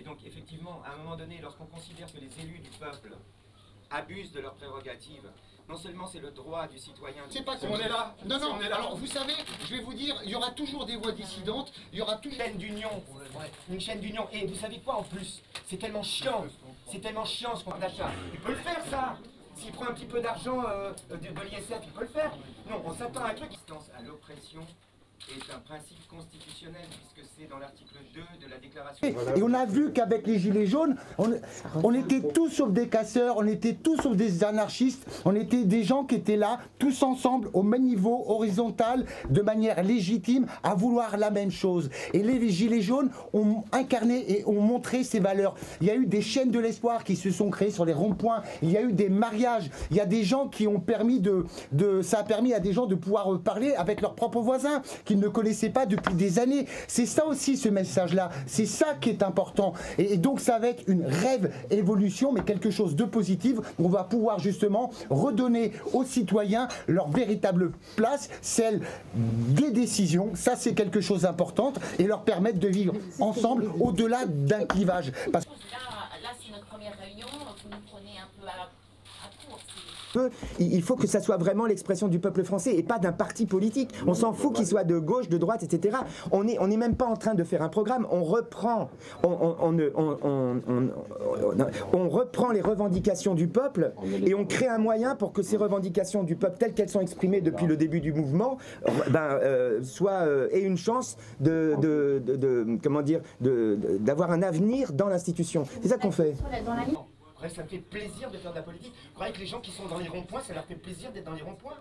Et donc, effectivement, à un moment donné, lorsqu'on considère que les élus du peuple abusent de leurs prérogatives, non seulement c'est le droit du citoyen... C'est pas qu'on est là. Non, non, alors vous savez, je vais vous dire, il y aura toujours des voix dissidentes, il y aura toujours... Une chaîne d'union. Et vous savez quoi en plus? C'est tellement chiant ce qu'on d'achat. Il peut le faire ça. S'il prend un petit peu d'argent de l'ISF, il peut le faire. Non, on s'attend à un truc. À l'oppression est un principe constitutionnel puisque c'est dans l'article 2 de la déclaration. Et on a vu qu'avec les Gilets jaunes, on était tous sauf des casseurs, on était tous sauf des anarchistes, on était des gens qui étaient là, tous ensemble, au même niveau, horizontal, de manière légitime, à vouloir la même chose. Et les Gilets jaunes ont incarné et ont montré ces valeurs. Il y a eu des chaînes de l'espoir qui se sont créées sur les ronds-points, il y a eu des mariages, il y a des gens qui ont permis ça a permis à des gens de pouvoir parler avec leurs propres voisins, qu'ils ne connaissaient pas depuis des années. C'est ça aussi ce message-là, c'est ça qui est important. Et donc ça va être une rêve évolution, mais quelque chose de positif. On va pouvoir justement redonner aux citoyens leur véritable place, celle des décisions, ça c'est quelque chose d'important, et leur permettre de vivre ensemble au-delà d'un clivage. Parce... Là c'est notre première réunion, vous nous prenez un peu à court. Il faut que ça soit vraiment l'expression du peuple français et pas d'un parti politique. On s'en fout qu'il soit de gauche, de droite, etc. On n'est même pas en train de faire un programme. On reprend les revendications du peuple et on crée un moyen pour que ces revendications du peuple, telles qu'elles sont exprimées depuis le début du mouvement, aient une chance d'avoir un avenir dans l'institution. C'est ça qu'on fait. Après, ça me fait plaisir de faire de la politique. Vous croyez que les gens qui sont dans les ronds-points, ça leur fait plaisir d'être dans les ronds-points?